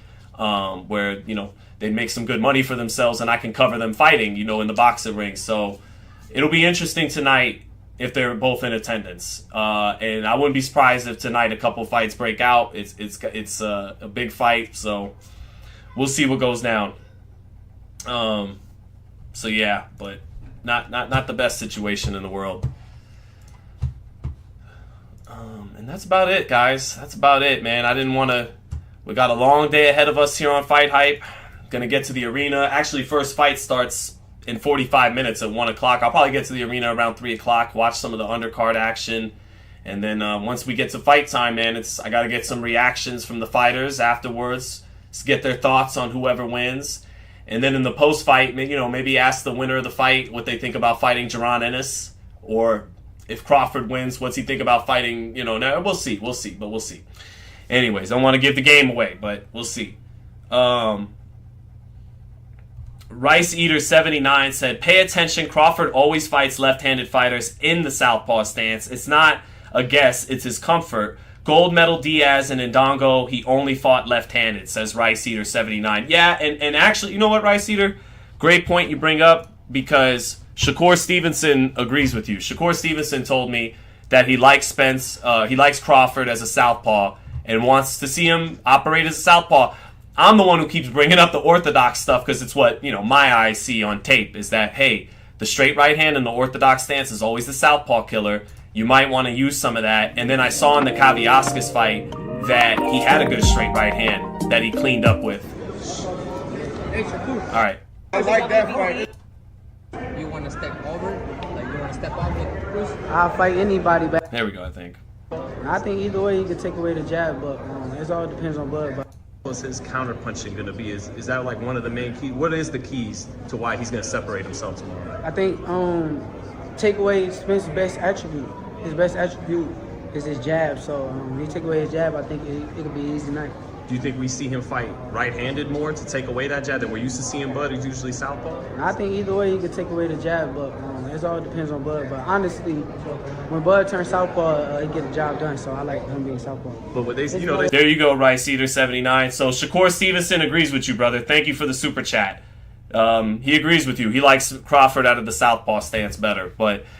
where, you know, they'd make some good money for themselves and I can cover them fighting, you know, in the boxing ring. So it'll be interesting tonight if they're both in attendance. And I wouldn't be surprised if tonight a couple fights break out. It's a big fight, so we'll see what goes down. So yeah, but not the best situation in the world. And that's about it, guys. That's about it, man. I didn't want to... We got a long day ahead of us here on Fight Hype. Gonna get to the arena. Actually, first fight starts in 45 minutes at 1 o'clock. I'll probably get to the arena around 3 o'clock, watch some of the undercard action. And then once we get to fight time, man, I got to get some reactions from the fighters afterwards to get their thoughts on whoever wins. And then in the post-fight, you know, maybe ask the winner of the fight what they think about fighting Jaron Ennis. Or if Crawford wins, what's he think about fighting, you know, now we'll see. Anyways, I don't want to give the game away, but we'll see. Rice Eater 79 said, pay attention, Crawford always fights left-handed fighters in the southpaw stance. It's not a guess, it's his comfort. Gold medal Diaz and Ndongo, he only fought left-handed, says Rice Eater 79. Yeah, and actually, you know what, Rice Eater? Great point you bring up, because Shakur Stevenson agrees with you. Shakur Stevenson told me that he likes Crawford as a southpaw, and wants to see him operate as a southpaw. I'm the one who keeps bringing up the orthodox stuff because it's what, you know, my eyes see on tape, is that, hey, the straight right hand and the orthodox stance is always the southpaw killer. You might want to use some of that. And then I saw in the Kaviaskis fight that he had a good straight right hand that he cleaned up with. All right. I like that fight. You want to step over? Like, you want to step off with Bruce? I'll fight anybody back. There we go, I think. I think either way you can take away the jab, but it all depends on Bud. What's his counter punching going to be? Is that like one of the main keys? What is the keys to why he's going to separate himself tomorrow? I think take away Spence's best attribute. His best attribute is his jab. So when you take away his jab, I think it'll be an easy night. Do you think we see him fight right-handed more to take away that jab that we're used to seeing Bud? He's usually southpaw. I think either way you can take away the jab, but it all depends on Bud. But honestly, when Bud turns southpaw, he get the job done. So I like him being southpaw. But what they, there you go, Rice Eater 79. So Shakur Stevenson agrees with you, brother. Thank you for the super chat. He agrees with you. He likes Crawford out of the southpaw stance better,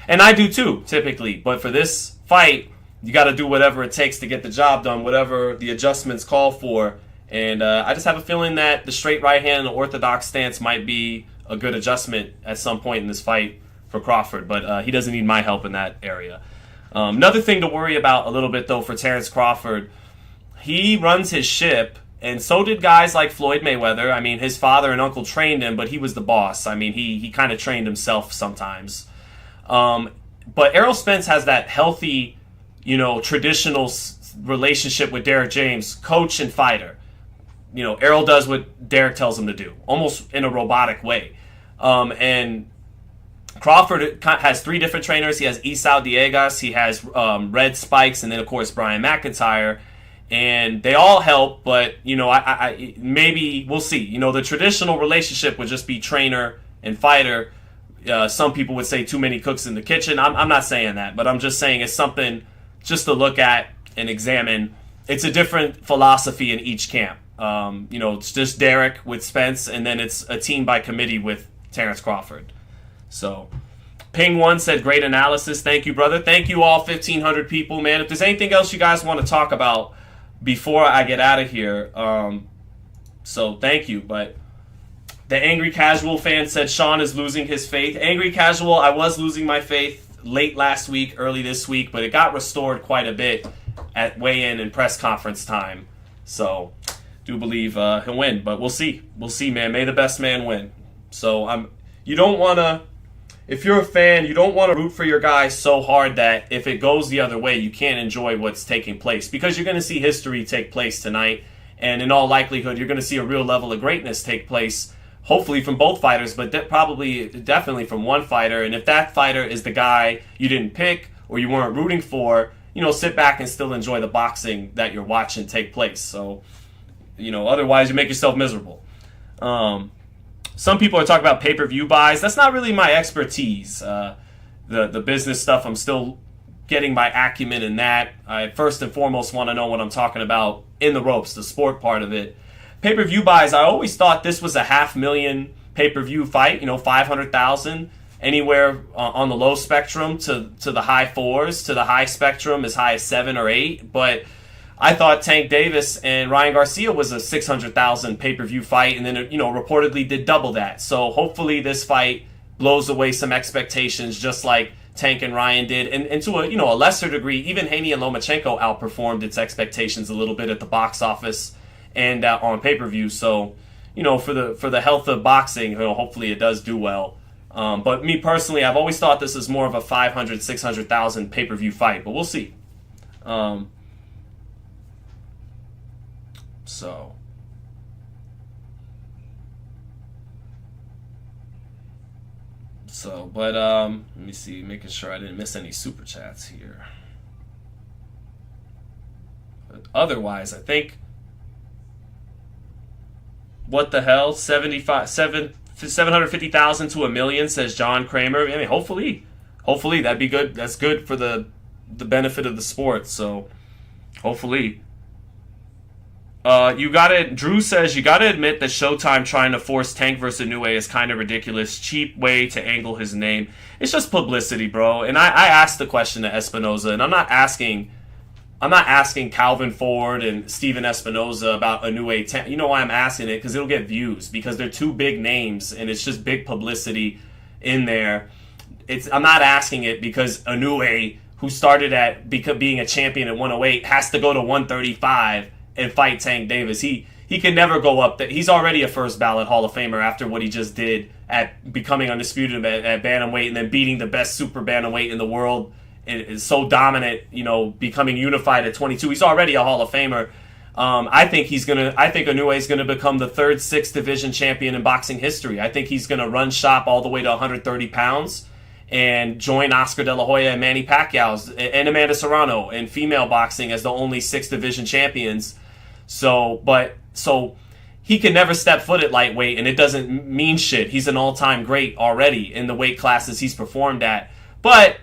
and I do too, typically. But for this fight, you got to do whatever it takes to get the job done, whatever the adjustments call for. And I just have a feeling that the straight right hand and the orthodox stance might be a good adjustment at some point in this fight for Crawford. But he doesn't need my help in that area. Another thing to worry about a little bit, though, for Terence Crawford, he runs his ship, and so did guys like Floyd Mayweather. I mean, his father and uncle trained him, but he was the boss. I mean, he kind of trained himself sometimes. But Errol Spence has that healthy, traditional relationship with Derek James, coach and fighter. You know, Errol does what Derek tells him to do, almost in a robotic way. And Crawford has 3 different trainers. He has Esau Diegas, he has Red Spikes, and then, of course, Brian McIntyre. And they all help, but, you know, I maybe we'll see. You know, the traditional relationship would just be trainer and fighter. Some people would say too many cooks in the kitchen. I'm not saying that, but I'm just saying it's something just to look at and examine. It's a different philosophy in each camp. You know, it's just Derek with Spence, and then it's a team by committee with Terence Crawford. So, Ping1 said, great analysis. Thank you, brother. Thank you all, 1,500 people, man. If there's anything else you guys want to talk about before I get out of here, so thank you. But the Angry Casual fan said Sean is losing his faith. Angry Casual, I was losing my faith late last week, early this week, but it got restored quite a bit at weigh-in and press conference time. So, do believe he'll win, but we'll see. We'll see, man. May the best man win. So, you don't want to, if you're a fan, you don't want to root for your guy so hard that if it goes the other way, you can't enjoy what's taking place, because you're going to see history take place tonight, and in all likelihood, you're going to see a real level of greatness take place, hopefully from both fighters, but definitely from one fighter. And if that fighter is the guy you didn't pick or you weren't rooting for, you know, sit back and still enjoy the boxing that you're watching take place. So, you know, otherwise you make yourself miserable. Some people are talking about pay-per-view buys. That's not really my expertise. The business stuff, I'm still getting my acumen in that. I first and foremost want to know what I'm talking about in the ropes, the sport part of it. Pay-per-view buys, I always thought this was a $500,000 pay-per-view fight, you know, 500,000, anywhere on the low spectrum to the high 4s, to the high spectrum as high as 7 or 8. But I thought Tank Davis and Ryan Garcia was a 600,000 pay-per-view fight, and then it, you know, reportedly did double that. So hopefully this fight blows away some expectations, just like Tank and Ryan did, and to a, you know, a lesser degree, even Haney and Lomachenko outperformed its expectations a little bit at the box office and on pay-per-view. So, you know, for the health of boxing, you know, hopefully it does do well. But me personally, I've always thought this is more of a 500, 600,000 pay-per-view fight, but we'll see. But let me see, making sure I didn't miss any super chats here. But otherwise, I think, what the hell, 750,000 to $1 million, says John Kramer. I mean, hopefully that'd be good. That's good for the benefit of the sport. So, hopefully. Drew says, you gotta admit that Showtime trying to force Tank versus Inoue is kind of ridiculous. Cheap way to angle his name. It's just publicity, bro. And I asked the question to Espinoza, and I'm not asking Calvin Ford and Steven Espinoza about Inoue. You know why I'm asking it? Because it'll get views. Because they're two big names, and it's just big publicity in there. I'm not asking it because Inoue, who started at being a champion at 108, has to go to 135 and fight Tank Davis. He can never go up there. He's already a first ballot Hall of Famer after what he just did at becoming undisputed at bantamweight and then beating the best super bantamweight in the world. Is so dominant, you know, becoming unified at 22. He's already a Hall of Famer. I think Inoue is gonna become the third 6th division champion in boxing history. I think he's gonna run shop all the way to 130 pounds and join Oscar De La Hoya and Manny Pacquiao and Amanda Serrano in female boxing as the only 6th division champions. So he can never step foot at lightweight, and it doesn't mean shit. He's an all-time great already in the weight classes he's performed at. But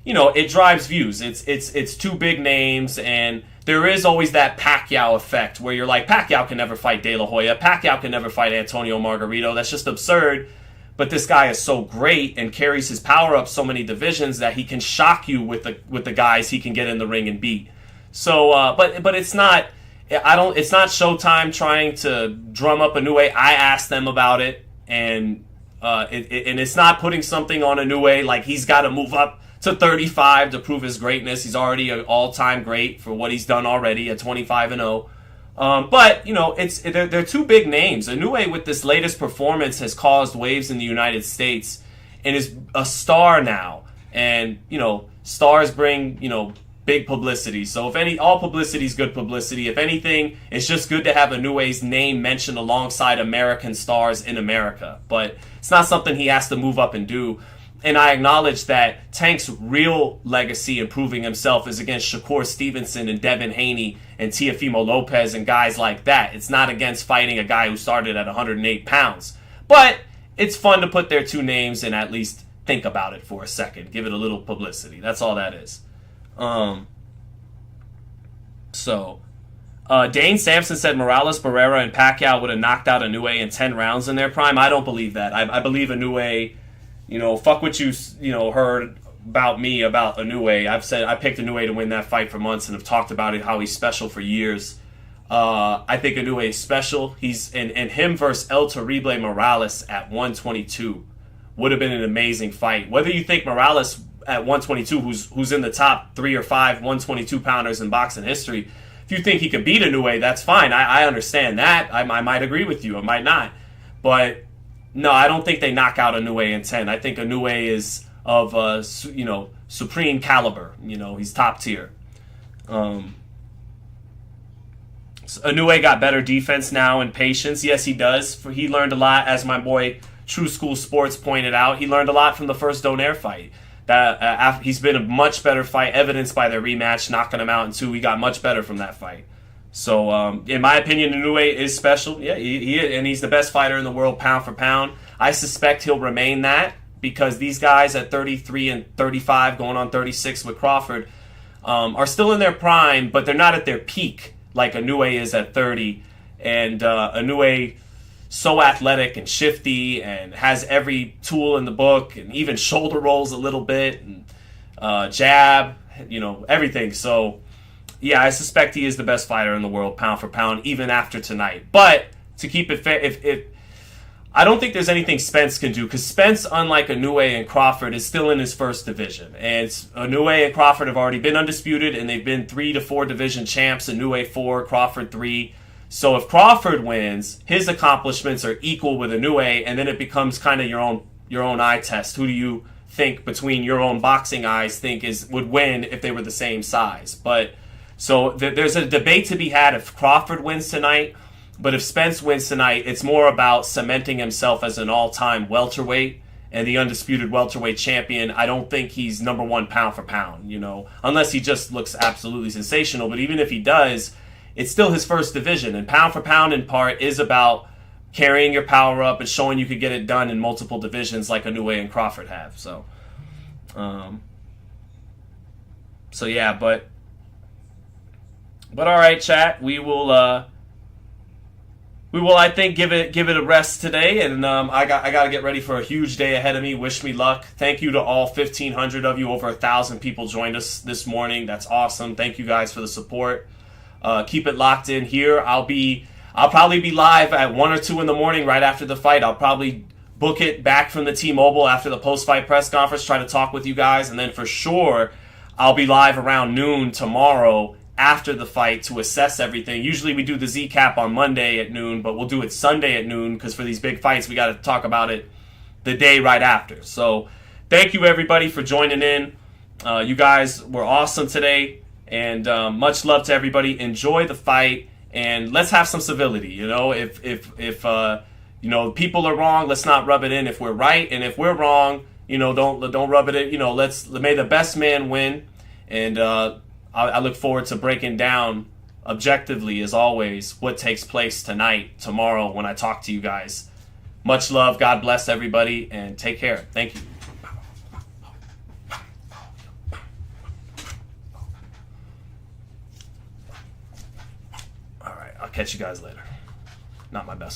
you know, it drives views. It's two big names, and there is always that Pacquiao effect where you're like, Pacquiao can never fight De La Hoya. Pacquiao can never fight Antonio Margarito. That's just absurd. But this guy is so great and carries his power up so many divisions that he can shock you with the guys he can get in the ring and beat. So, but it's not. It's not Showtime trying to drum up Inoue. I asked them about it, and it's not putting something on Inoue like he's got to move up to 35 to prove his greatness. He's already an all-time great for what he's done already at 25-0. But you know, they're two big names. Inoue with this latest performance has caused waves in the United States and is a star now. And you know, stars bring big publicity. So all publicity is good publicity. If anything, it's just good to have Inoue's name mentioned alongside American stars in America. But it's not something he has to move up and do. And I acknowledge that Tank's real legacy in proving himself is against Shakur Stevenson and Devin Haney and Teofimo Lopez and guys like that. It's not against fighting a guy who started at 108 pounds. But it's fun to put their two names and at least think about it for a second. Give it a little publicity. That's all that is. Dane Sampson said Morales, Barrera, and Pacquiao would have knocked out Inoue in 10 rounds in their prime. I don't believe that. I believe Inoue, fuck what you heard about me about Inoue. I've said I picked Inoue to win that fight for months and have talked about it, how he's special for years. I think Inoue is special. He's and him versus El Terrible Morales at 122 would have been an amazing fight. Whether you think Morales at 122, who's in the top 3 or 5 122 pounders in boxing history, if you think he could beat Inoue, that's fine. I understand that. I might agree with you. I might not. But no, I don't think they knock out Inoue in 10. I think Inoue is of supreme caliber. He's top tier. Inoue got better defense now and patience. Yes, he does. He learned a lot, as my boy True School Sports pointed out. He learned a lot from the first Donaire fight. That he's been a much better fight, evidenced by their rematch, knocking him out in 2. He got much better from that fight. So, in my opinion, Inoue is special. Yeah, he is, and he's the best fighter in the world, pound for pound. I suspect he'll remain that because these guys at 33 and 35, going on 36 with Crawford, are still in their prime, but they're not at their peak like Inoue is at 30. And Inoue, so athletic and shifty and has every tool in the book and even shoulder rolls a little bit and jab, everything. So, yeah, I suspect he is the best fighter in the world, pound for pound, even after tonight. But to keep it fair, I don't think there's anything Spence can do because Spence, unlike Inoue and Crawford, is still in his first division. And Inoue and Crawford have already been undisputed and they've been 3 to 4 division champs. Inoue 4, Crawford 3. So if Crawford wins, his accomplishments are equal with Inoue, and then it becomes kind of your own eye test. Who do you think between your own boxing eyes would win if they were the same size? But so there's a debate to be had if Crawford wins tonight. But if Spence wins tonight, it's more about cementing himself as an all-time welterweight and the undisputed welterweight champion. I don't think he's number 1 pound for pound, unless he just looks absolutely sensational. But even if he does, it's still his first division, and pound for pound in part is about carrying your power up and showing you could get it done in multiple divisions like Inoue and Crawford have. So yeah, but all right, chat. We will I think give it a rest today, and I got to get ready for a huge day ahead of me. Wish me luck. Thank you to all 1,500 of you. Over 1,000 people joined us this morning. That's awesome. Thank you guys for the support. Keep it locked in here. I'll probably be live at 1 or 2 in the morning right after the fight. I'll probably book it back from the T-Mobile after the post-fight press conference, try to talk with you guys, and then for sure I'll be live around noon tomorrow after the fight to assess everything. Usually we do the Z-Cap on Monday at noon, but we'll do it Sunday at noon because for these big fights we got to talk about it the day right after. So thank you everybody for joining in. You guys were awesome today. And much love to everybody. Enjoy the fight, and let's have some civility. If people are wrong, let's not rub it in. If we're right, and if we're wrong, don't rub it in. May the best man win. And I look forward to breaking down objectively, as always, what takes place tonight, tomorrow, when I talk to you guys. Much love. God bless everybody, and take care. Thank you. Catch you guys later. Not my best.